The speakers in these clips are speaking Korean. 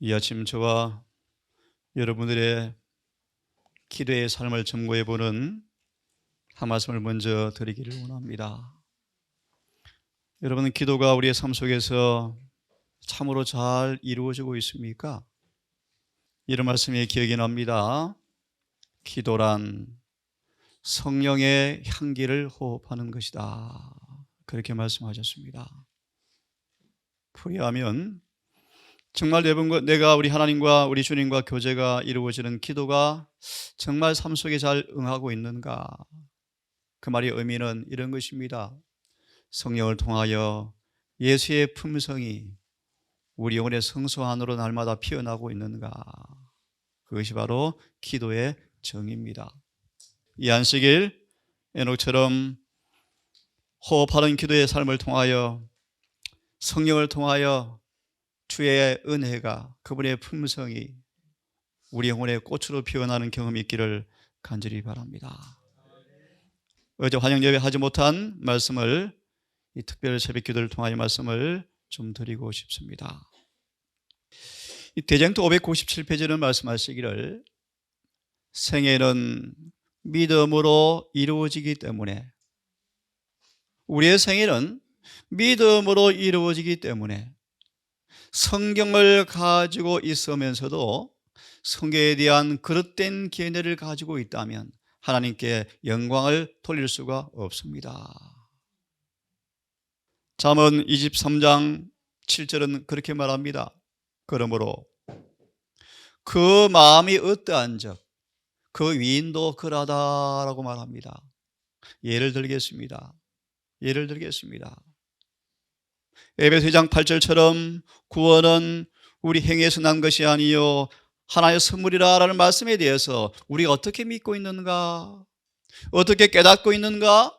이 아침 저와 여러분들의 기도의 삶을 점검해 보는 한 말씀을 먼저 드리기를 원합니다. 여러분은 기도가 우리의 삶 속에서 참으로 잘 이루어지고 있습니까? 이런 말씀이 기억이 납니다. 기도란 성령의 향기를 호흡하는 것이다. 그렇게 말씀하셨습니다. 풀이하면 정말 내가 우리 하나님과 우리 주님과 교제가 이루어지는 기도가 정말 삶 속에 잘 응하고 있는가? 그 말의 의미는 이런 것입니다. 성령을 통하여 예수의 품성이 우리 영혼의 성소 안으로 날마다 피어나고 있는가? 그것이 바로 기도의 정의입니다. 이 안식일 에녹처럼 호흡하는 기도의 삶을 통하여 성령을 통하여 주의 은혜가, 그분의 품성이 우리 영혼의 꽃으로 피어나는 경험이 있기를 간절히 바랍니다. 어제 환영 예배 하지 못한 말씀을 이 특별 새벽 기도를 통하여 말씀을 좀 드리고 싶습니다. 이 대쟁투 597페이지는 말씀하시기를 생애는 믿음으로 이루어지기 때문에, 우리의 생애는 믿음으로 이루어지기 때문에 성경을 가지고 있으면서도 성경에 대한 그릇된 견해를 가지고 있다면 하나님께 영광을 돌릴 수가 없습니다. 잠언 23장 7절은 그렇게 말합니다. 그러므로 그 마음이 어떠한즉 그 위인도 그러하다라고 말합니다. 예를 들겠습니다. 에베소 2장 8절처럼 구원은 우리 행위에서 난 것이 아니요 하나님의 선물이라는 말씀에 대해서 우리가 어떻게 믿고 있는가, 어떻게 깨닫고 있는가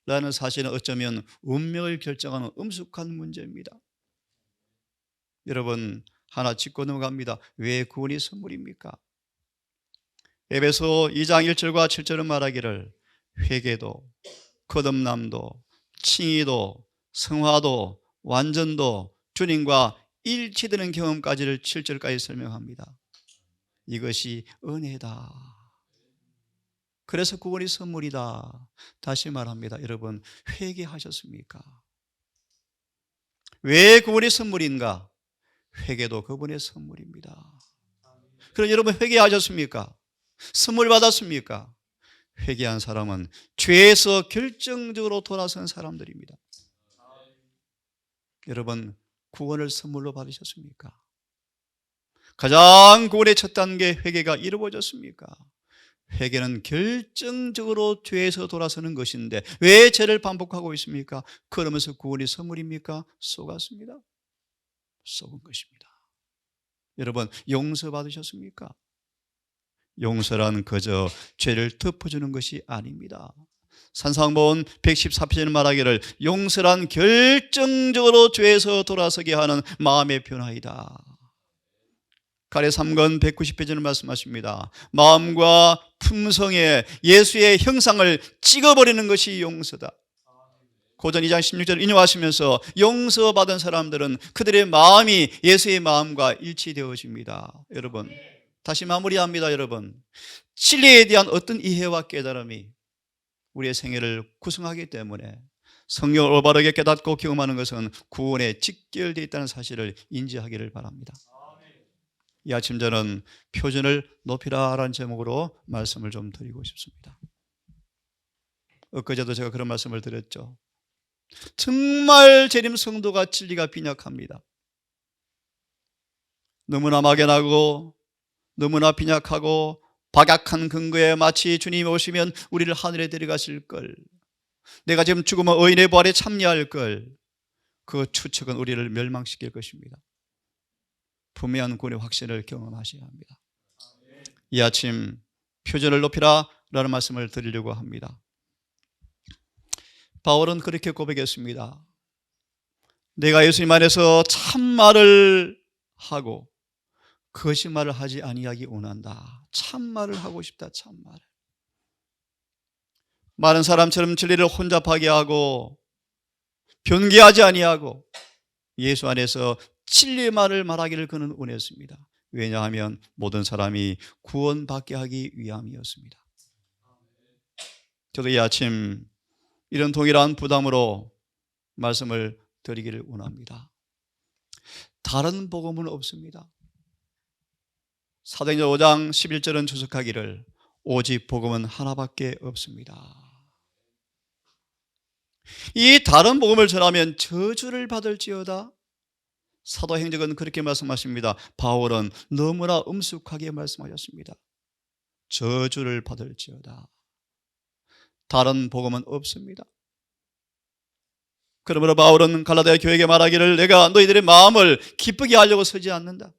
라는 사실은 어쩌면 운명을 결정하는 엄숙한 문제입니다. 여러분, 하나 짚고 넘어갑니다. 왜 구원이 선물입니까? 에베소 2장 1절과 7절은 말하기를 회개도, 거듭남도, 칭의도, 성화도, 완전도, 주님과 일치되는 경험까지를 7절까지 설명합니다. 이것이 은혜다. 그래서 구원이 선물이다. 다시 말합니다. 여러분, 회개하셨습니까? 왜 구원이 선물인가? 회개도 그분의 선물입니다. 그럼 여러분 회개하셨습니까? 선물 받았습니까? 회개한 사람은 죄에서 결정적으로 돌아선 사람들입니다. 여러분, 구원을 선물로 받으셨습니까? 가장 구원의 첫 단계 회개가 이루어졌습니까? 회개는 결정적으로 죄에서 돌아서는 것인데 왜 죄를 반복하고 있습니까? 그러면서 구원이 선물입니까? 속았습니다. 속은 것입니다. 여러분, 용서 받으셨습니까? 용서란 그저 죄를 덮어주는 것이 아닙니다. 산상본 114편에 말하기를 용서란 결정적으로 죄에서 돌아서게 하는 마음의 변화이다. 가래 3권 190페이지는 말씀하십니다. 마음과 품성에 예수의 형상을 찍어버리는 것이 용서다. 고전 2장 16절을 인용하시면서 용서받은 사람들은 그들의 마음이 예수의 마음과 일치되어집니다. 여러분, 다시 마무리합니다. 여러분, 진리에 대한 어떤 이해와 깨달음이 우리의 생애를 구성하기 때문에 성령을 올바르게 깨닫고 경험하는 것은 구원에 직결되어 있다는 사실을 인지하기를 바랍니다. 이 아침 저는 표준을 높이라라는 제목으로 말씀을 좀 드리고 싶습니다. 엊그제도 제가 그런 말씀을 드렸죠. 정말 재림 성도가 진리가 빈약합니다. 너무나 막연하고 너무나 빈약하고 박약한 근거에 마치 주님이 오시면 우리를 하늘에 데려가실 걸, 내가 지금 죽으면 의인의 부활에 참여할 걸, 그 추측은 우리를 멸망시킬 것입니다. 분명한 구원의 확신을 경험하셔야 합니다. 이 아침 표준을 높이라 라는 말씀을 드리려고 합니다. 바울은 그렇게 고백했습니다. 내가 예수님 안에서 참말을 하고 거짓말을 하지 아니하기 원한다. 참말을 하고 싶다. 참말. 많은 사람처럼 진리를 혼잡하게 하고 변개하지 아니하고 예수 안에서 진리의 말을 말하기를 그는 원했습니다. 왜냐하면 모든 사람이 구원받게 하기 위함이었습니다. 저도 이 아침 이런 동일한 부담으로 말씀을 드리기를 원합니다. 다른 복음은 없습니다. 사도행전 5장 11절은 주석하기를 오직 복음은 하나밖에 없습니다. 이 다른 복음을 전하면 저주를 받을지어다. 사도행전은 그렇게 말씀하십니다. 바울은 너무나 엄숙하게 말씀하셨습니다. 저주를 받을지어다. 다른 복음은 없습니다. 그러므로 바울은 갈라디아 교회에게 말하기를 내가 너희들의 마음을 기쁘게 하려고 서지 않는다.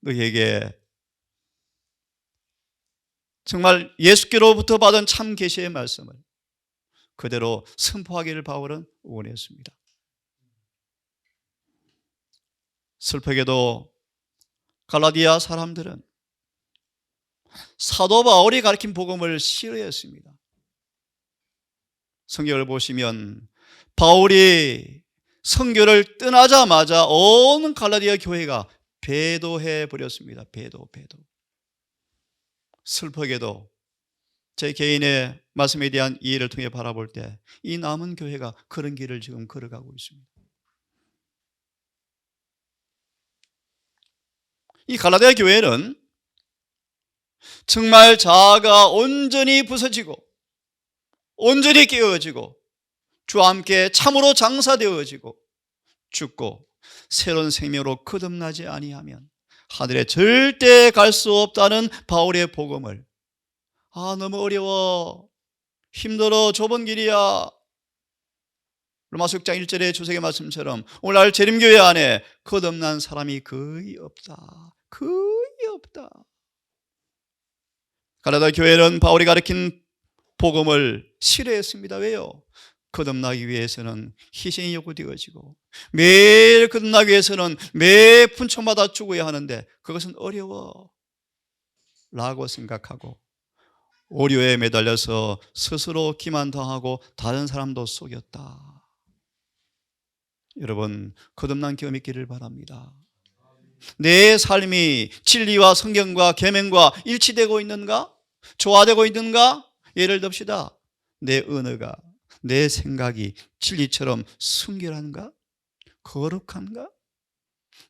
너희에게 정말 예수께로부터 받은 참 계시의 말씀을 그대로 선포하기를 바울은 원했습니다. 슬프게도 갈라디아 사람들은 사도 바울이 가르친 복음을 싫어했습니다. 성경을 보시면 바울이 선교를 떠나자마자 온 갈라디아 교회가 배도해 버렸습니다. 배도. 슬프게도 제 개인의 말씀에 대한 이해를 통해 바라볼 때 이 남은 교회가 그런 길을 지금 걸어가고 있습니다. 이 갈라디아 교회는 정말 자아가 온전히 부서지고 온전히 깨어지고 주와 함께 참으로 장사되어지고 죽고 새로운 생명으로 거듭나지 아니하면 하늘에 절대 갈 수 없다는 바울의 복음을 너무 어려워 힘들어 좁은 길이야 로마서 6장 1절의 주석의 말씀처럼 오늘날 재림교회 안에 거듭난 사람이 거의 없다. 갈라디아 교회는 바울이 가르친 복음을 싫어했습니다. 왜요? 거듭나기 위해서는 희생이 요구되어지고 매일 거듭나기 위해서는 매 분초마다 죽어야 하는데 그것은 어려워 라고 생각하고 오류에 매달려서 스스로 기만당하고 다른 사람도 속였다. 여러분 거듭난 경험 있기를 바랍니다. 내 삶이 진리와 성경과 계명과 일치되고 있는가? 조화되고 있는가? 예를 듭시다. 내 언어가 내 생각이 진리처럼 순결한가? 거룩한가?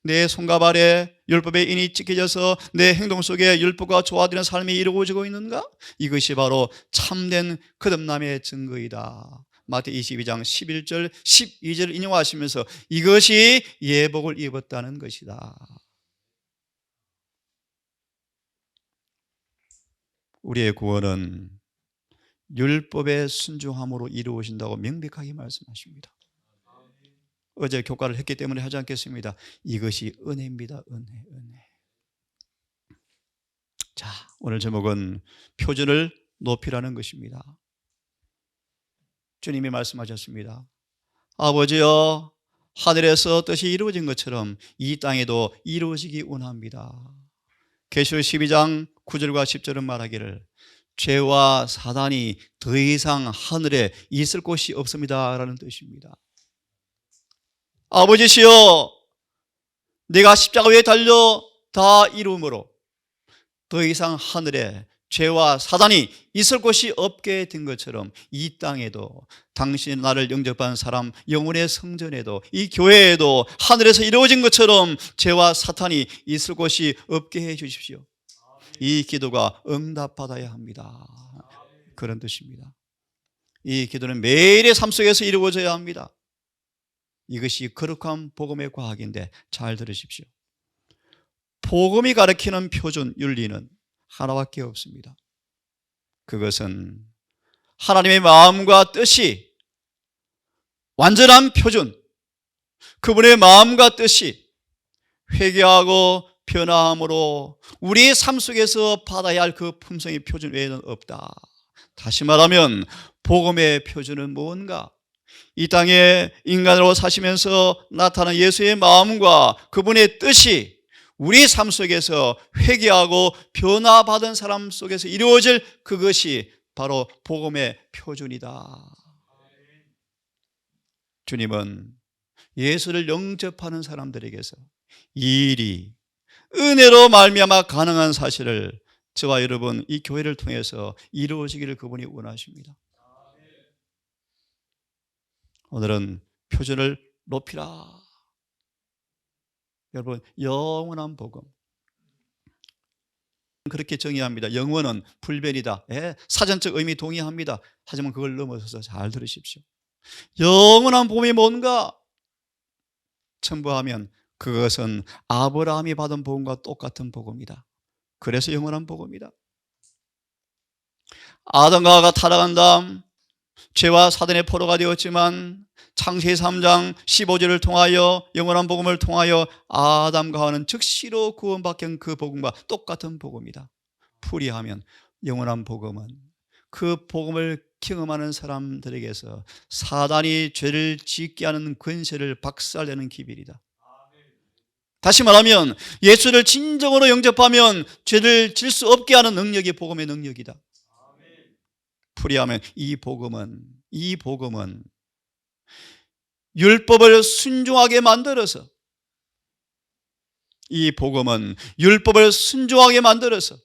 내 손과 발에 율법의 인이 찍혀져서 내 행동 속에 율법과 조화되는 삶이 이루어지고 있는가? 이것이 바로 참된 거듭남의 증거이다. 마태 22장 11절 12절을 인용하시면서 이것이 예복을 입었다는 것이다. 우리의 구원은 율법의 순종함으로 이루어진다고 명백하게 말씀하십니다. 어제 교과를 했기 때문에 하지 않겠습니다. 이것이 은혜입니다. 은혜. 자, 오늘 제목은 표준을 높이라는 것입니다. 주님이 말씀하셨습니다. 아버지여 하늘에서 뜻이 이루어진 것처럼 이 땅에도 이루어지기 원합니다. 계시록 12장 9절과 10절은 말하기를 죄와 사단이 더 이상 하늘에 있을 곳이 없습니다 라는 뜻입니다. 아버지시여 내가 십자가 위에 달려 다 이루므로 더 이상 하늘에 죄와 사단이 있을 곳이 없게 된 것처럼 이 땅에도 당신의 나를 영접한 사람 영혼의 성전에도 이 교회에도 하늘에서 이루어진 것처럼 죄와 사탄이 있을 곳이 없게 해 주십시오. 이 기도가 응답받아야 합니다. 그런 뜻입니다. 이 기도는 매일의 삶 속에서 이루어져야 합니다. 이것이 거룩한 복음의 과학인데 잘 들으십시오. 복음이 가르치는 표준 윤리는 하나밖에 없습니다. 그것은 하나님의 마음과 뜻이 완전한 표준, 그분의 마음과 뜻이 회개하고 변화함으로 우리의 삶 속에서 받아야 할 그 품성의 표준 외에는 없다. 다시 말하면 복음의 표준은 뭔가? 이 땅에 인간으로 사시면서 나타난 예수의 마음과 그분의 뜻이 우리 삶 속에서 회개하고 변화받은 사람 속에서 이루어질 그것이 바로 복음의 표준이다. 주님은 예수를 영접하는 사람들에게서 이 일이 은혜로 말미암아 가능한 사실을 저와 여러분 이 교회를 통해서 이루어지기를 그분이 원하십니다. 오늘은 표준을 높이라. 여러분, 영원한 복음 그렇게 정의합니다. 영원은 불변이다. 예, 사전적 의미 동의합니다. 하지만 그걸 넘어서서 잘 들으십시오. 영원한 복음이 뭔가 첨부하면 그것은 아브라함이 받은 복음과 똑같은 복음이다. 그래서 영원한 복음이다. 아담과 하와가 타락한 다음 죄와 사단의 포로가 되었지만 창세기 3장 15절을 통하여 영원한 복음을 통하여 아담과 하와는 즉시로 구원받은 그 복음과 똑같은 복음이다. 풀이하면 영원한 복음은 그 복음을 경험하는 사람들에게서 사단이 죄를 짓게 하는 권세를 박살내는 기별이다. 다시 말하면 예수를 진정으로 영접하면 죄를 질 수 없게 하는 능력이 복음의 능력이다. 풀이하면 이 복음은 율법을 순종하게 만들어서 이 복음은 율법을 순종하게 만들어서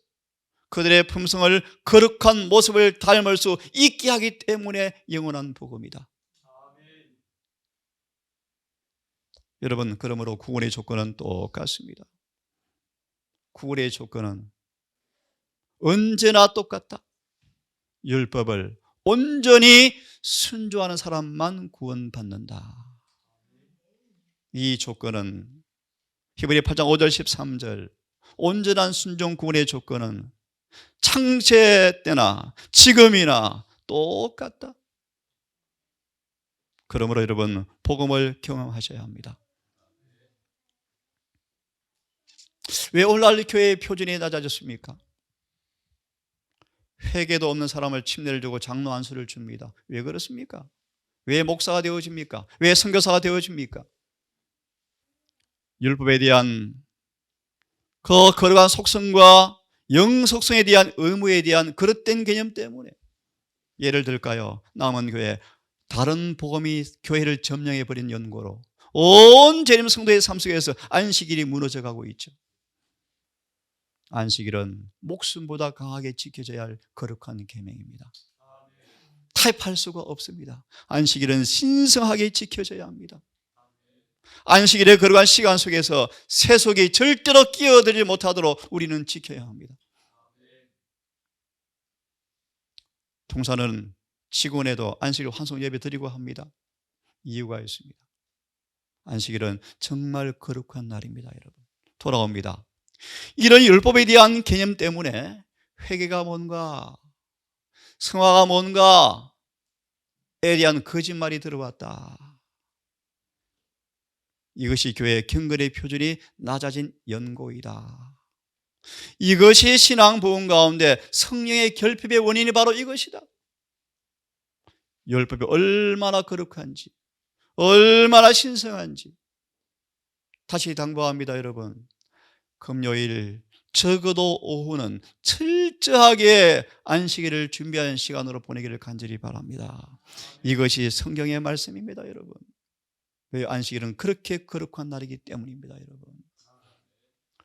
그들의 품성을 거룩한 모습을 닮을 수 있게 하기 때문에 영원한 복음이다. 여러분, 그러므로 구원의 조건은 똑같습니다. 구원의 조건은 언제나 똑같다. 율법을 온전히 순종하는 사람만 구원받는다. 이 조건은 히브리 8장 5절 13절 온전한 순종 구원의 조건은 창세 때나 지금이나 똑같다. 그러므로 여러분 복음을 경험하셔야 합니다. 왜 오늘날 교회의 표준이 낮아졌습니까? 회개도 없는 사람을 침례를 주고 장로 안수를 줍니다. 왜 그렇습니까? 왜 목사가 되어집니까? 왜 선교사가 되어집니까? 율법에 대한 그 거룩한 속성과 영속성에 대한 의무에 대한 그릇된 개념 때문에 예를 들까요? 남은 교회 다른 복음이 교회를 점령해버린 연고로 온 재림 성도의 삶 속에서 안식일이 무너져가고 있죠. 안식일은 목숨보다 강하게 지켜져야 할 거룩한 계명입니다. 타협할 수가 없습니다. 안식일은 신성하게 지켜져야 합니다. 안식일의 거룩한 시간 속에서 세속이 절대로 끼어들지 못하도록 우리는 지켜야 합니다. 동사는 직원에도 안식일 환송 예배 드리고 합니다. 이유가 있습니다. 안식일은 정말 거룩한 날입니다. 여러분 돌아옵니다. 이런 율법에 대한 개념 때문에 회개가 뭔가 성화가 뭔가에 대한 거짓말이 들어왔다. 이것이 교회의 경건의 표준이 낮아진 연고이다. 이것이 신앙 부흥 가운데 성령의 결핍의 원인이 바로 이것이다. 율법이 얼마나 거룩한지 얼마나 신성한지 다시 당부합니다. 여러분 금요일 적어도 오후는 철저하게 안식일을 준비하는 시간으로 보내기를 간절히 바랍니다. 이것이 성경의 말씀입니다. 여러분 왜 안식일은 그렇게 거룩한 날이기 때문입니다. 여러분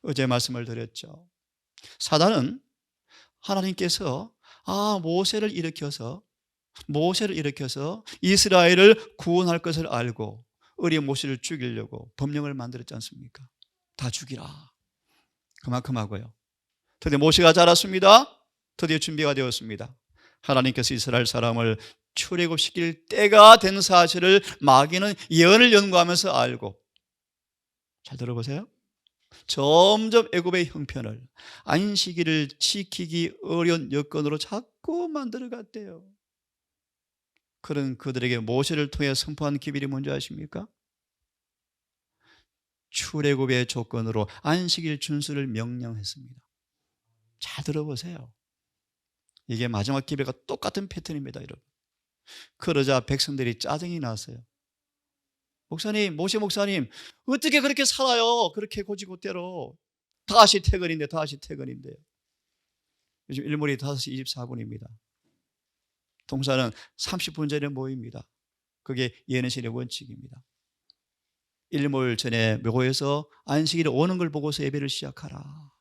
어제 말씀을 드렸죠. 사단은 하나님께서 모세를 일으켜서 이스라엘을 구원할 것을 알고 어린 모세를 죽이려고 법령을 만들었지 않습니까? 다 죽이라 그만큼 하고요. 드디어 모세가 자랐습니다. 드디어 준비가 되었습니다. 하나님께서 이스라엘 사람을 출애굽시킬 때가 된 사실을 마귀는 예언을 연구하면서 알고 잘 들어보세요. 점점 애굽의 형편을 안식일을 지키기 어려운 여건으로 자꾸 만들어갔대요. 그런 그들에게 모세를 통해 선포한 기별이 뭔지 아십니까? 출애굽의 조건으로 안식일 준수를 명령했습니다. 잘 들어보세요. 이게 마지막 기별과 똑같은 패턴입니다. 여러분. 그러자 백성들이 짜증이 났어요. 목사님, 모세 목사님 어떻게 그렇게 살아요? 그렇게 고지고대로 다시 퇴근인데요. 요즘 일몰이 5시 24분입니다. 동사는 30분 전에 모입니다. 그게 예언신의 원칙입니다. 일몰 전에 묘고에서 안식일이 오는 걸 보고서 예배를 시작하라.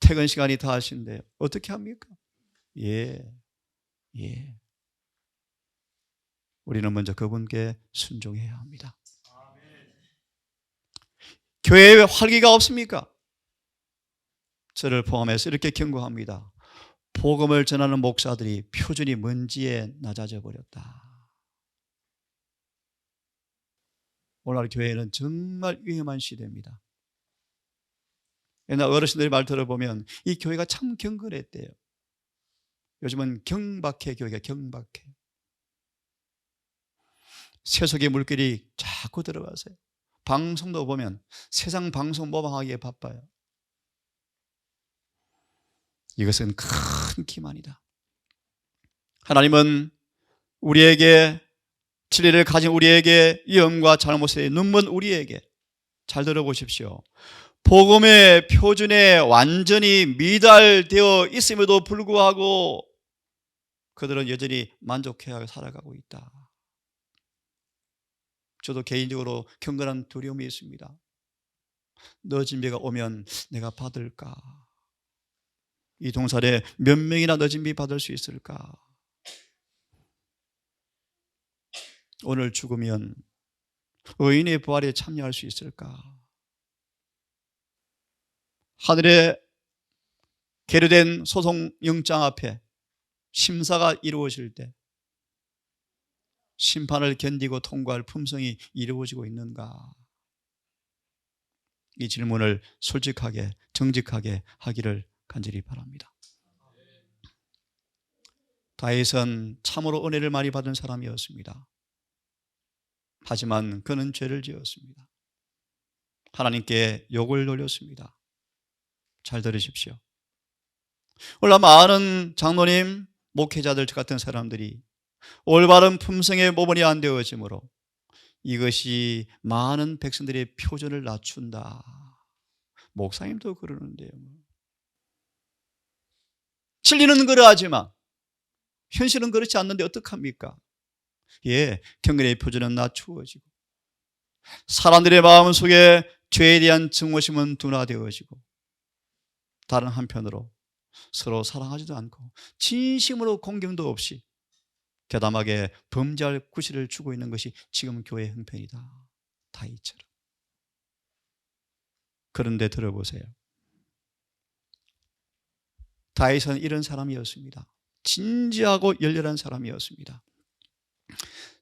퇴근 시간이 다 하신데 어떻게 합니까? 예. 우리는 먼저 그분께 순종해야 합니다. 교회에 활기가 없습니까? 저를 포함해서 이렇게 경고합니다. 복음을 전하는 목사들이 표준이 먼지에 낮아져 버렸다. 오늘날 교회는 정말 위험한 시대입니다. 옛날 어르신들의 말 들어보면 이 교회가 참 경건했대요. 요즘은 경박해, 교회가 경박해. 세속의 물결이 자꾸 들어가세요. 방송도 보면 세상 방송 모방하기에 바빠요. 이것은 큰 기만이다. 하나님은 우리에게 진리를 가진 우리에게 위험과 잘못에 눈먼 우리에게 잘 들어보십시오. 복음의 표준에 완전히 미달되어 있음에도 불구하고 그들은 여전히 만족해하고 살아가고 있다. 저도 개인적으로 경건한 두려움이 있습니다. 늦은 비가 오면 내가 받을까? 이 동산에 몇 명이나 늦은 비 받을 수 있을까? 오늘 죽으면 의인의 부활에 참여할 수 있을까? 하늘에 계류된 소송 영장 앞에 심사가 이루어질 때 심판을 견디고 통과할 품성이 이루어지고 있는가? 이 질문을 솔직하게 정직하게 하기를 간절히 바랍니다. 다윗은 참으로 은혜를 많이 받은 사람이었습니다. 하지만 그는 죄를 지었습니다. 하나님께 욕을 돌렸습니다. 잘 들으십시오. 오늘 많은 장로님, 목회자들 같은 사람들이 올바른 품성의 모범이 안 되어지므로 이것이 많은 백성들의 표준을 낮춘다. 목사님도 그러는데요. 진리는 그러하지만 현실은 그렇지 않는데 어떡합니까? 예, 경건의 표준은 낮추어지고 사람들의 마음속에 죄에 대한 증오심은 둔화되어지고 다른 한편으로 서로 사랑하지도 않고 진심으로 공경도 없이 괴담하게 범죄할 구실을 주고 있는 것이 지금 교회의 형편이다. 다윗처럼. 그런데 들어보세요. 다윗은 이런 사람이었습니다. 진지하고 열렬한 사람이었습니다.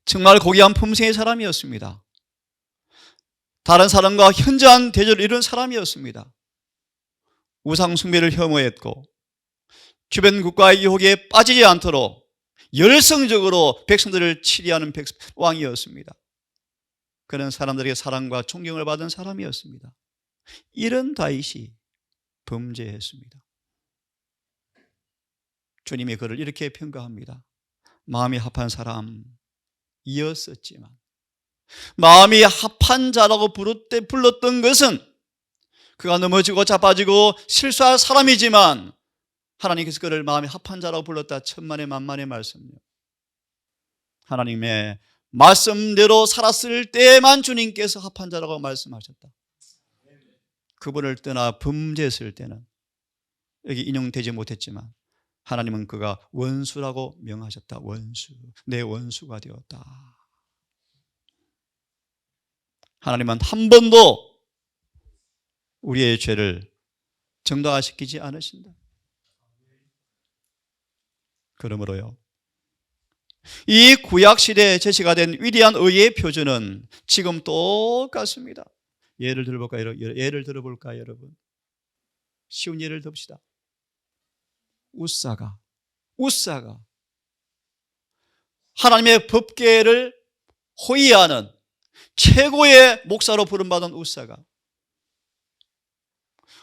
정말 고귀한 품성의 사람이었습니다. 다른 사람과 현저한 대조를 이룬 사람이었습니다. 우상 숭배를 혐오했고 주변 국가의 유혹에 빠지지 않도록 열성적으로 백성들을 치리하는 왕이었습니다. 그는 사람들에게 사랑과 존경을 받은 사람이었습니다. 이런 다윗이 범죄했습니다. 주님이 그를 이렇게 평가합니다. 마음이 합한 사람이었었지만 마음이 합한 자라고 불렀던 것은 그가 넘어지고 자빠지고 실수할 사람이지만 하나님께서 그를 마음이 합한 자라고 불렀다. 천만의 만만의 말씀이요. 하나님의 말씀대로 살았을 때만 주님께서 합한 자라고 말씀하셨다. 그분을 떠나 범죄했을 때는 여기 인용되지 못했지만 하나님은 그가 원수라고 명하셨다. 원수, 내 원수가 되었다. 하나님은 한 번도 우리의 죄를 정당화시키지 않으신다. 그러므로요, 이 구약시대에 제시가 된 위대한 의의 표준은 지금 똑같습니다. 예를 들어볼까요? 예를 들어볼까요, 여러분? 쉬운 예를 듭시다. 웃사가 하나님의 법궤를 호위하는 최고의 목사로 부름받은 웃사가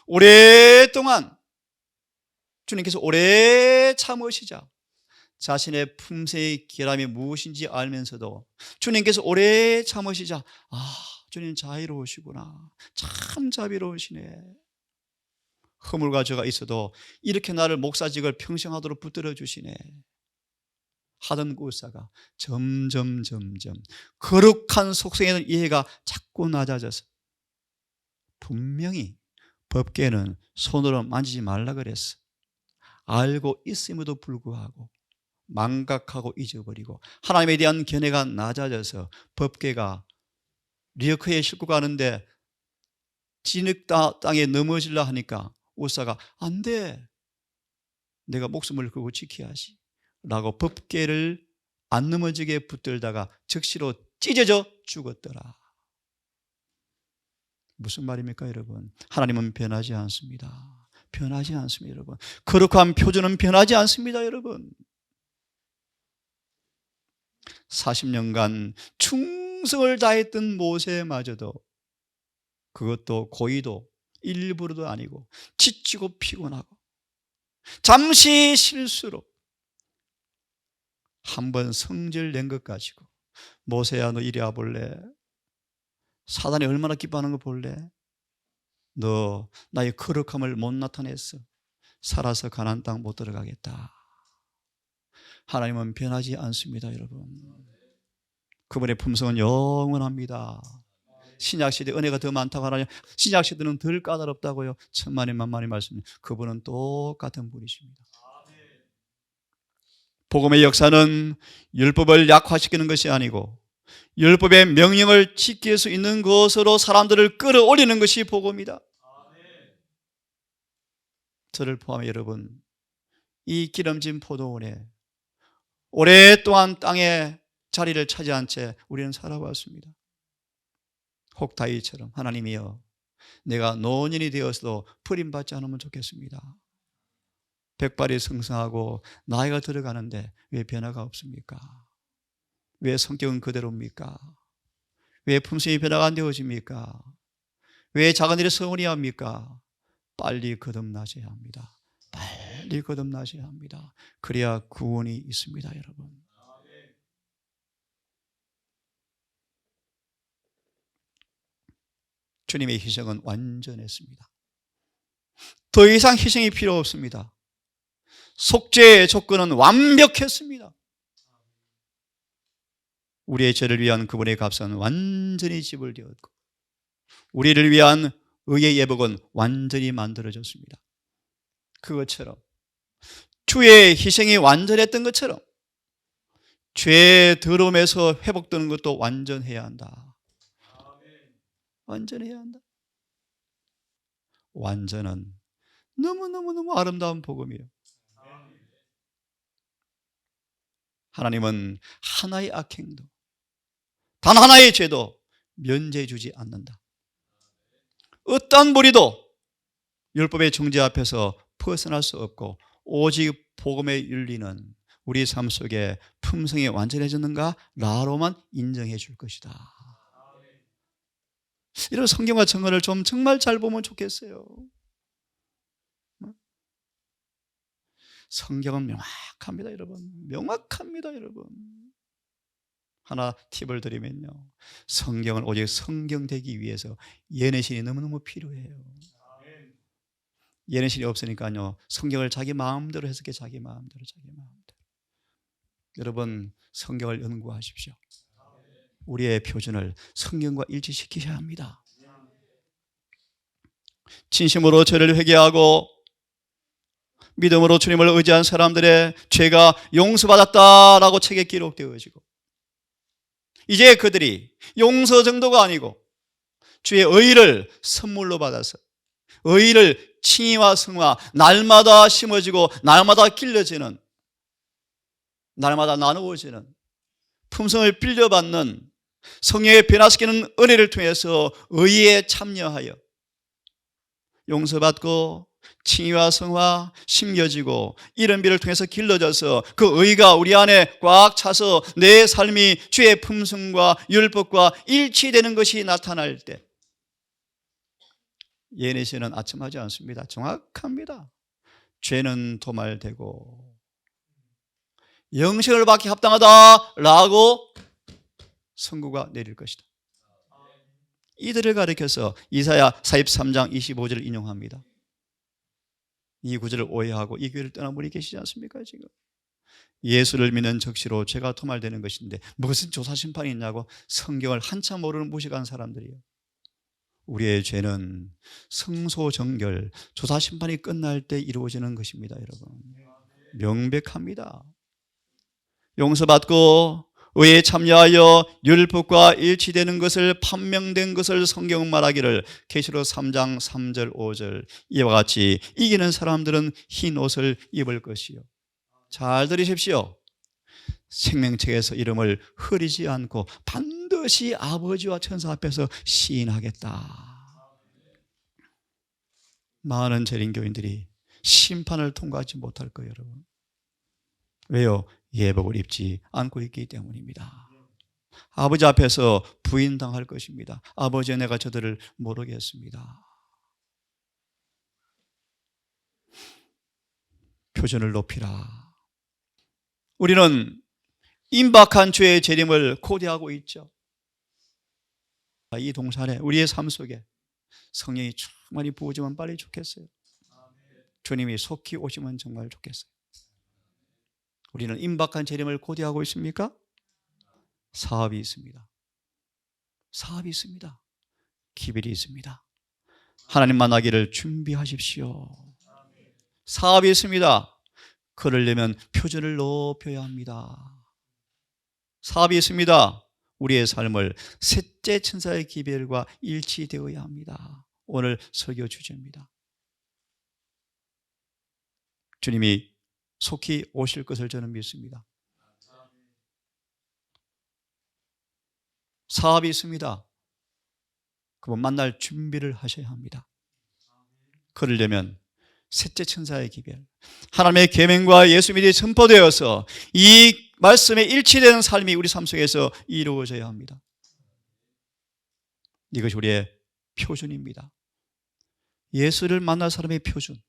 오랫동안 주님께서 오래 참으시자 자신의 품새의 결함이 무엇인지 알면서도 주님께서 오래 참으시자 주님 자애로우시구나, 참 자비로우시네, 허물과 죄가 있어도 이렇게 나를 목사직을 평생하도록 붙들어 주시네. 하던 그 우사가 점점 거룩한 속성에 대한 이해가 자꾸 낮아져서 분명히 법궤는 손으로 만지지 말라 그랬어. 알고 있음에도 불구하고 망각하고 잊어버리고 하나님에 대한 견해가 낮아져서 법궤가 리어커에 싣고 가는데 진흙 땅에 넘어질라 하니까 우사가 안 돼, 내가 목숨을 걸고 지켜야지 라고 법궤를 안 넘어지게 붙들다가 즉시로 찢어져 죽었더라. 무슨 말입니까 여러분? 하나님은 변하지 않습니다. 변하지 않습니다 여러분. 거룩한 표준은 변하지 않습니다 여러분. 40년간 충성을 다했던 모세마저도, 그것도 고의도 일부러도 아니고 지치고 피곤하고 잠시 실수로 한번 성질 낸 것 가지고 모세야 너 이리 와볼래? 사단이 얼마나 기뻐하는 거 볼래? 너 나의 거룩함을 못 나타냈어. 살아서 가나안 땅 못 들어가겠다. 하나님은 변하지 않습니다 여러분. 그분의 품성은 영원합니다. 신약시대 은혜가 더 많다고 하나요? 신약시대는 덜 까다롭다고요? 천만의 만만의 말씀. 그분은 똑같은 분이십니다. 복음의 역사는 율법을 약화시키는 것이 아니고 율법의 명령을 지킬 수 있는 것으로 사람들을 끌어올리는 것이 복음이다. 저를 포함해 여러분, 이 기름진 포도원에 오랫동안 땅에 자리를 차지한 채 우리는 살아왔습니다. 혹다이처럼 하나님이여 내가 노년이 되어서도 버림받지 않으면 좋겠습니다. 백발이 승승하고 나이가 들어가는데 왜 변화가 없습니까? 왜 성격은 그대로입니까? 왜 품성이 변화가 안 되어집니까? 왜 작은 일에 서운해 합니까? 빨리 거듭나셔야 합니다. 빨리 거듭나셔야 합니다. 그래야 구원이 있습니다 여러분. 주님의 희생은 완전했습니다. 더 이상 희생이 필요 없습니다. 속죄의 조건은 완벽했습니다. 우리의 죄를 위한 그분의 값은 완전히 지불되었고 우리를 위한 의의 예복은 완전히 만들어졌습니다. 그것처럼 주의 희생이 완전했던 것처럼 죄의 더러움에서 회복되는 것도 완전해야 한다. 완전해야 한다. 완전은 너무너무 아름다운 복음이에요. 하나님은 하나의 악행도 단 하나의 죄도 면제해 주지 않는다. 어떠한 무리도 율법의 정죄 앞에서 벗어날 수 없고 오직 복음의 윤리는 우리 삶 속에 품성이 완전해졌는가? 라로만 인정해 줄 것이다. 이런 성경과 정언을 좀 정말 잘 보면 좋겠어요. 성경은 명확합니다 여러분. 명확합니다 여러분. 하나 팁을 드리면요, 성경은 오직 성경 되기 위해서 예내신이 너무너무 필요해요. 예내신이 없으니까요 성경을 자기 마음대로 해석해. 자기 마음대로. 여러분 성경을 연구하십시오. 우리의 표준을 성경과 일치시키셔야 합니다. 진심으로 죄를 회개하고 믿음으로 주님을 의지한 사람들의 죄가 용서받았다라고 책에 기록되어지고 이제 그들이 용서 정도가 아니고 주의 의를 선물로 받아서 의를 칭의와 성화 날마다 심어지고 날마다 길러지는, 날마다 나누어지는 품성을 빌려받는 성령의 변화시키는 은혜를 통해서 의에 참여하여 용서받고 칭의와 성화 심겨지고 이런 비를 통해서 길러져서 그 의가 우리 안에 꽉 차서 내 삶이 주의 품성과 율법과 일치되는 것이 나타날 때 예내시는 아첨하지 않습니다. 정확합니다. 죄는 도말되고 영생을 받기 합당하다라고 선고가 내릴 것이다. 이들을 가리켜서 이사야 43장 25절을 인용합니다. 이 구절을 오해하고 이 교회를 떠난 분이 계시지 않습니까? 지금 예수를 믿는 적시로 죄가 토말되는 것인데 무슨 조사심판이 있냐고 성경을 한참 모르는 무식한 사람들이에요. 우리의 죄는 성소정결, 조사심판이 끝날 때 이루어지는 것입니다. 여러분, 명백합니다. 용서받고 의에 참여하여 율법과 일치되는 것을 판명된 것을 성경은 말하기를 계시록 3장 3절 5절 이와 같이 이기는 사람들은 흰 옷을 입을 것이요. 잘 들으십시오. 생명책에서 이름을 흐리지 않고 반드시 아버지와 천사 앞에서 시인하겠다. 많은 재림교인들이 심판을 통과하지 못할 거예요, 여러분. 왜요? 예복을 입지 않고 있기 때문입니다. 아버지 앞에서 부인당할 것입니다. 아버지, 내가 저들을 모르겠습니다. 표준을 높이라. 우리는 임박한 주의 재림을 고대하고 있죠. 이 동산에 우리의 삶 속에 성령이 충만히 부어지면 빨리 좋겠어요. 주님이 속히 오시면 정말 좋겠어요. 우리는 임박한 재림을 고대하고 있습니까? 사업이 있습니다. 사업이 있습니다. 기별이 있습니다. 하나님 만나기를 준비하십시오. 사업이 있습니다. 그러려면 표준을 높여야 합니다. 사업이 있습니다. 우리의 삶을 셋째 천사의 기별과 일치되어야 합니다. 오늘 설교 주제입니다. 주님이 속히 오실 것을 저는 믿습니다. 사업이 있습니다. 그분 만날 준비를 하셔야 합니다. 그러려면 셋째 천사의 기별, 하나님의 계명과 예수 믿음이 선포되어서 이 말씀에 일치되는 삶이 우리 삶 속에서 이루어져야 합니다. 이것이 우리의 표준입니다. 예수를 만날 사람의 표준,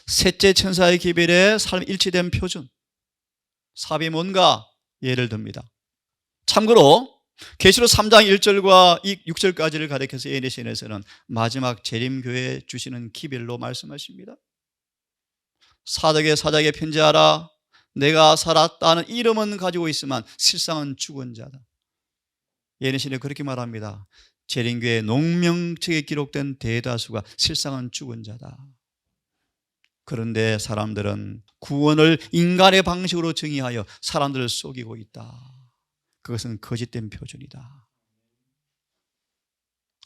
셋째 천사의 기별에 삶 일치된 표준. 사업이 뭔가? 예를 듭니다. 참고로 계시록 3장 1절과 6절까지를 가리켜서 예레신에서는 마지막 재림교회에 주시는 기별로 말씀하십니다. 사덕에 편지하라. 내가 살았다는 이름은 가지고 있지만 실상은 죽은 자다. 예레신에 그렇게 말합니다. 재림교회 농명책에 기록된 대다수가 실상은 죽은 자다. 그런데 사람들은 구원을 인간의 방식으로 정의하여 사람들을 속이고 있다. 그것은 거짓된 표준이다.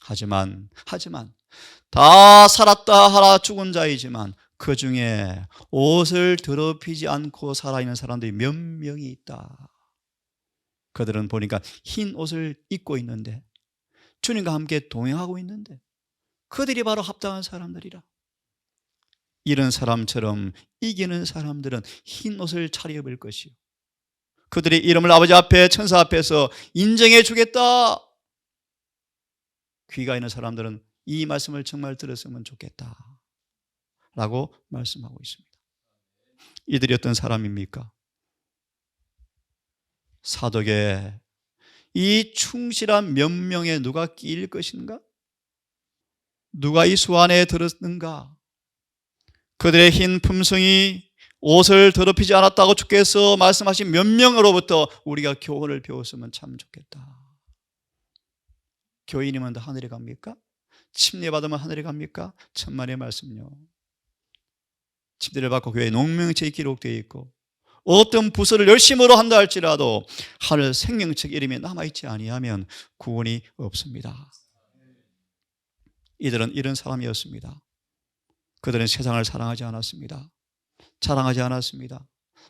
하지만 다 살았다 하라 죽은 자이지만 그 중에 옷을 더럽히지 않고 살아있는 사람들이 몇 명이 있다. 그들은 보니까 흰 옷을 입고 있는데 주님과 함께 동행하고 있는데 그들이 바로 합당한 사람들이라. 이런 사람처럼 이기는 사람들은 흰 옷을 차려입을 것이요. 그들의 이름을 아버지 앞에 천사 앞에서 인정해 주겠다. 귀가 있는 사람들은 이 말씀을 정말 들었으면 좋겠다 라고 말씀하고 있습니다. 이들이 어떤 사람입니까? 사덕에 이 충실한 몇 명에 누가 끼일 것인가? 누가 이 수 안에 들었는가? 그들의 흰 품성이 옷을 더럽히지 않았다고 주께서 말씀하신 몇 명으로부터 우리가 교훈을 배웠으면 참 좋겠다. 교인이면 더 하늘에 갑니까? 침례받으면 하늘에 갑니까? 천만의 말씀요. 침례를 받고 교회 농명책에 기록되어 있고 어떤 부서를 열심으로 한다 할지라도 하늘 생명책 이름이 남아있지 아니하면 구원이 없습니다. 이들은 이런 사람이었습니다. 그들은 세상을 사랑하지 않았습니다. 자랑하지 않았습니다.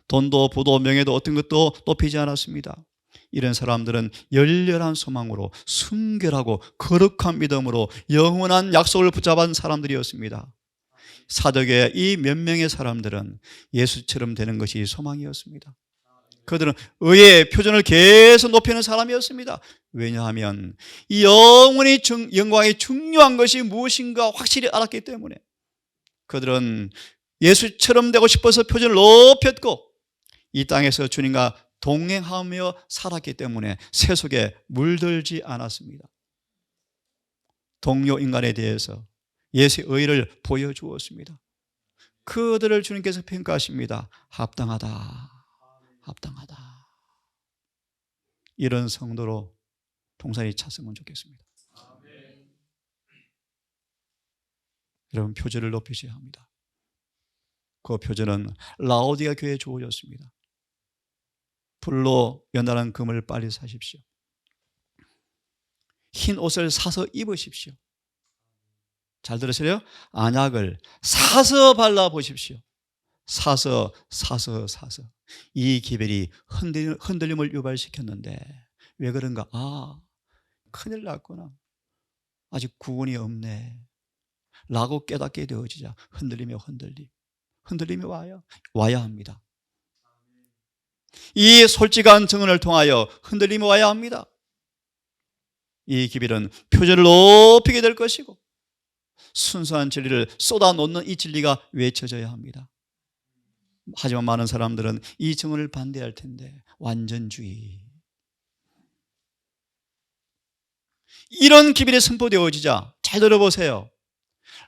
돈도 부도 명예도 어떤 것도 높이지 않았습니다. 이런 사람들은 열렬한 소망으로 순결하고 거룩한 믿음으로 영원한 약속을 붙잡은 사람들이었습니다. 사덕의 이 몇 명의 사람들은 예수처럼 되는 것이 소망이었습니다. 그들은 의의 표준을 계속 높이는 사람이었습니다. 왜냐하면 이 영원히 영광이 중요한 것이 무엇인가 확실히 알았기 때문에 그들은 예수처럼 되고 싶어서 표준을 높였고 이 땅에서 주님과 동행하며 살았기 때문에 세속에 물들지 않았습니다. 동료 인간에 대해서 예수의 의를 보여주었습니다. 그들을 주님께서 평가하십니다. 합당하다. 합당하다. 이런 성도로 동산이 찼으면 좋겠습니다. 여러분, 표절을 높이셔야 합니다. 그 표절은 라오디가 교회에 주어졌습니다. 불로 연단한 금을 빨리 사십시오. 흰 옷을 사서 입으십시오. 잘 들으세요? 안약을 사서 발라보십시오. 사서. 이 기별이 흔들림을 유발시켰는데 왜 그런가? 큰일 났구나. 아직 구원이 없네 라고 깨닫게 되어지자 흔들림이 와야 합니다. 이 솔직한 증언을 통하여 흔들림이 와야 합니다. 이 기별은 표절을 높이게 될 것이고 순수한 진리를 쏟아놓는 이 진리가 외쳐져야 합니다. 하지만 많은 사람들은 이 증언을 반대할 텐데, 완전주의. 이런 기별이 선포되어지자, 잘 들어보세요.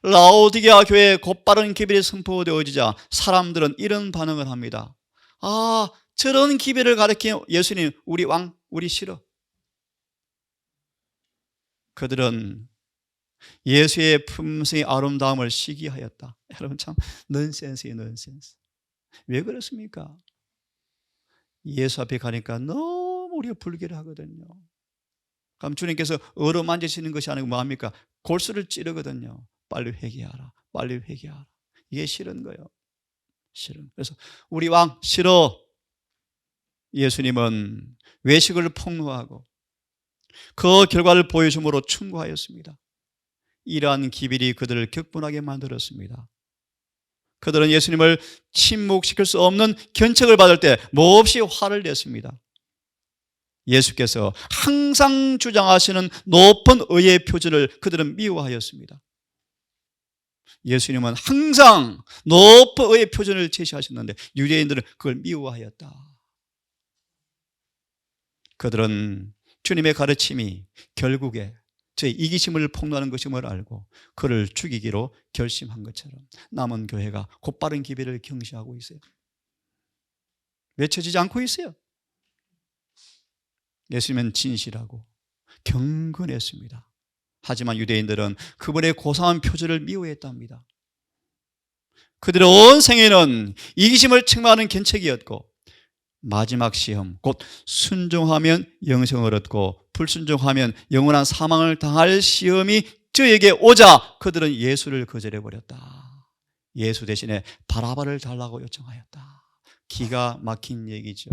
라오디게아 교회에 곧바른 기별이 선포되어지자 사람들은 이런 반응을 합니다. 저런 기별을 가리킨 예수님, 우리 왕, 우리 싫어. 그들은 예수의 품성의 아름다움을 시기하였다. 여러분, 참 넌센스예요, 넌센스. 왜 그렇습니까? 예수 앞에 가니까 너무 우리가 불길을 하거든요. 그럼 주님께서 어루만지시는 것이 아니고 뭐합니까? 골수를 찌르거든요. 빨리 회개하라, 빨리 회개하라. 이게 싫은 거예요. 싫은. 그래서 우리 왕 싫어. 예수님은 외식을 폭로하고 그 결과를 보여줌으로 충고하였습니다. 이러한 기별이 그들을 격분하게 만들었습니다. 그들은 예수님을 침묵시킬 수 없는 견책을 받을 때 몹시 화를 냈습니다. 예수께서 항상 주장하시는 높은 의의 표준을 그들은 미워하였습니다. 예수님은 항상 높은 의의 표준을 제시하셨는데 유대인들은 그걸 미워하였다. 그들은 주님의 가르침이 결국에 저의 이기심을 폭로하는 것임을 알고 그를 죽이기로 결심한 것처럼 남은 교회가 곧바른 기별을 경시하고 있어요. 외쳐지지 않고 있어요. 예수님은 진실하고 경건했습니다. 하지만 유대인들은 그분의 고상한 표절을 미워했답니다. 그들의 온 생애는 이기심을 책망하는 견책이었고 마지막 시험, 곧 순종하면 영생을 얻고 불순종하면 영원한 사망을 당할 시험이 저에게 오자 그들은 예수를 거절해버렸다. 예수 대신에 바라바를 달라고 요청하였다. 기가 막힌 얘기죠.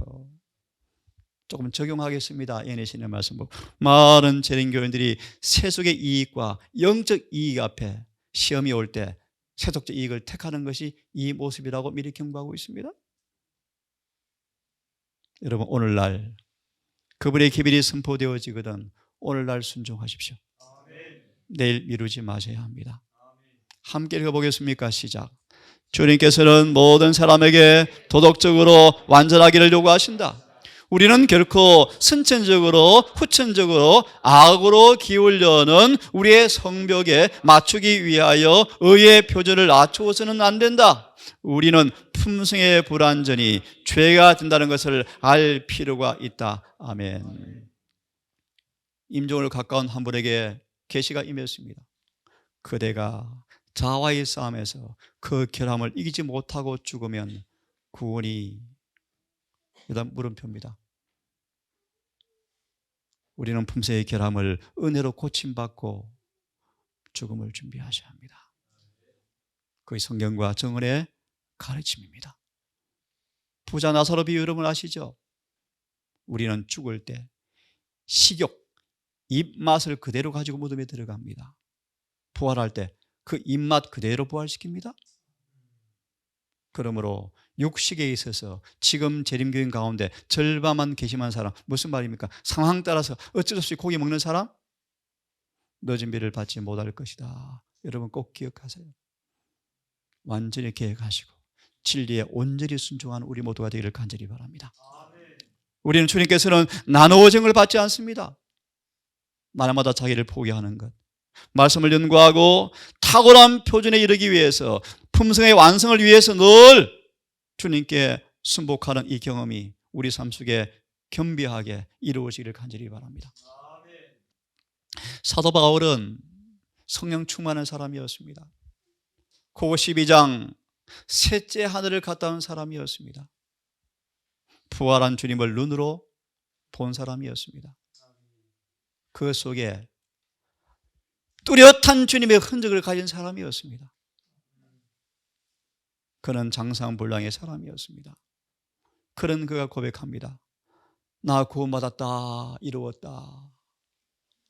조금 적용하겠습니다. 예내신의 말씀 보고 많은 재림교인들이 세속의 이익과 영적 이익 앞에 시험이 올 때 세속적 이익을 택하는 것이 이 모습이라고 미리 경고하고 있습니다. 여러분, 오늘날 그분의 기별이 선포되어지거든 오늘날 순종하십시오. 내일 미루지 마셔야 합니다. 함께 읽어보겠습니까? 시작. 주님께서는 모든 사람에게 도덕적으로 완전하기를 요구하신다. 우리는 결코 선천적으로 후천적으로 악으로 기울려는 우리의 성벽에 맞추기 위하여 의의 표준을 낮추어서는 안 된다. 우리는 품성의 불완전이 죄가 된다는 것을 알 필요가 있다. 아멘. 임종을 가까운 한 분에게 계시가 임했습니다. 그대가 자와의 싸움에서 그 결함을 이기지 못하고 죽으면 구원이 일단 물음표입니다. 우리는 품새의 결함을 은혜로 고침받고 죽음을 준비하셔야 합니다. 그게 성경과 정언의 가르침입니다. 부자 나사로 비유 여러분 아시죠? 우리는 죽을 때 식욕, 입맛을 그대로 가지고 무덤에 들어갑니다. 부활할 때 그 입맛 그대로 부활시킵니다. 그러므로 육식에 있어서 지금 재림교인 가운데 절반만 개심한 사람, 무슨 말입니까? 상황 따라서 어쩔 수 없이 고기 먹는 사람? 늦은 비를 받지 못할 것이다. 여러분 꼭 기억하세요. 완전히 계획하시고 진리에 온전히 순종하는 우리 모두가 되기를 간절히 바랍니다. 우리는 주님께서는 나누어짐을 받지 않습니다. 날마다 자기를 포기하는 것, 말씀을 연구하고 탁월한 표준에 이르기 위해서 품성의 완성을 위해서 늘 주님께 순복하는 이 경험이 우리 삶 속에 겸비하게 이루어지기를 간절히 바랍니다. 사도 바울은 성령 충만한 사람이었습니다. 고고 12장 셋째 하늘을 갔다 온 사람이었습니다. 부활한 주님을 눈으로 본 사람이었습니다. 그 속에 뚜렷한 주님의 흔적을 가진 사람이었습니다. 그는 장사불량의 사람이었습니다. 그런 그가 고백합니다. 나 구원받았다, 이루었다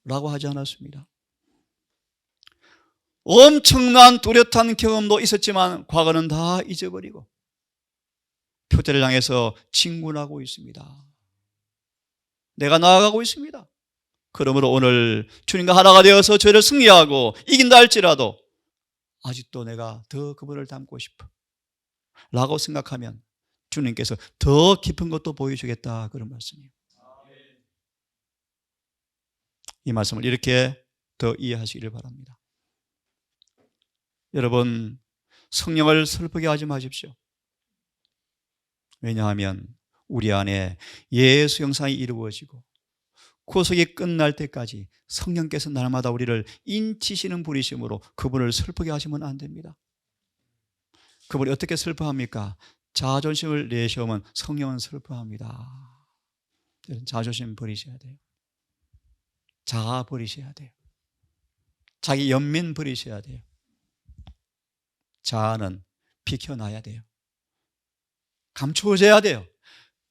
라고 하지 않았습니다. 엄청난 뚜렷한 경험도 있었지만 과거는 다 잊어버리고 표대를 향해서 진군하고 있습니다. 내가 나아가고 있습니다. 그러므로 오늘 주님과 하나가 되어서 저를 승리하고 이긴다 할지라도 아직도 내가 더 그분을 닮고 싶어 라고 생각하면 주님께서 더 깊은 것도 보여주겠다, 그런 말씀이에요. 이 말씀을 이렇게 더 이해하시기를 바랍니다. 여러분, 성령을 슬프게 하지 마십시오. 왜냐하면 우리 안에 예수 형상이 이루어지고 구속이 끝날 때까지 성령께서 날마다 우리를 인치시는 분이시므로 그분을 슬프게 하시면 안 됩니다. 그분이 어떻게 슬퍼합니까? 자존심을 내세우면 성령은 슬퍼합니다. 자존심 버리셔야 돼요. 자아 버리셔야 돼요. 자기 연민 버리셔야 돼요. 자아는 비켜놔야 돼요. 감추어져야 돼요.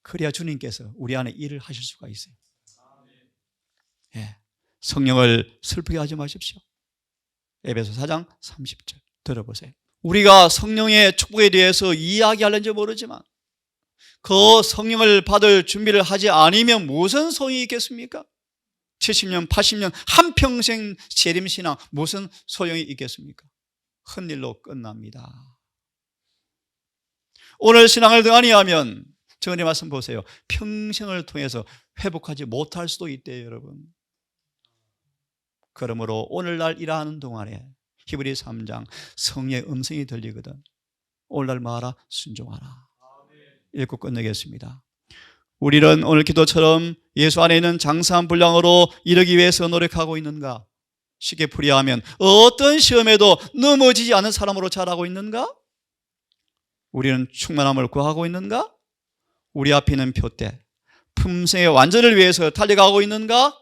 그래야 주님께서 우리 안에 일을 하실 수가 있어요. 예, 성령을 슬프게 하지 마십시오. 에베소 4장 30절 들어보세요. 우리가 성령의 축복에 대해서 이야기하는지 모르지만 그 성령을 받을 준비를 하지 않으면 무슨 소용이 있겠습니까? 70년, 80년, 한평생 재림신앙 무슨 소용이 있겠습니까? 헛일로 끝납니다. 오늘 신앙을 더 아니하면 저번에 말씀 보세요. 평생을 통해서 회복하지 못할 수도 있대요, 여러분. 그러므로 오늘날 일하는 동안에 히브리 3장 성령의 음성이 들리거든 오늘날 말하라, 순종하라. 읽고 끝내겠습니다. 우리는 오늘 기도처럼 예수 안에 있는 장사한 분량으로 이르기 위해서 노력하고 있는가? 쉽게 풀이하면 어떤 시험에도 넘어지지 않은 사람으로 자라고 있는가? 우리는 충만함을 구하고 있는가? 우리 앞에 있는 표대, 품성의 완전을 위해서 달려가고 있는가?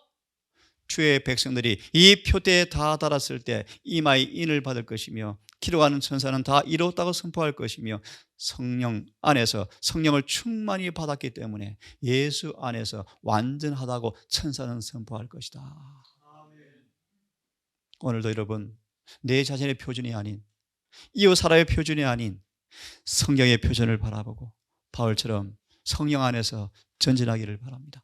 주의 백성들이 이 표대에 다 달았을 때 이마에 인을 받을 것이며 기도하는 천사는 다 이루었다고 선포할 것이며 성령 안에서 성령을 충만히 받았기 때문에 예수 안에서 완전하다고 천사는 선포할 것이다. 오늘도 여러분, 내 자신의 표준이 아닌 이웃 사람의 표준이 아닌 성경의 표준을 바라보고 바울처럼 성령 안에서 전진하기를 바랍니다.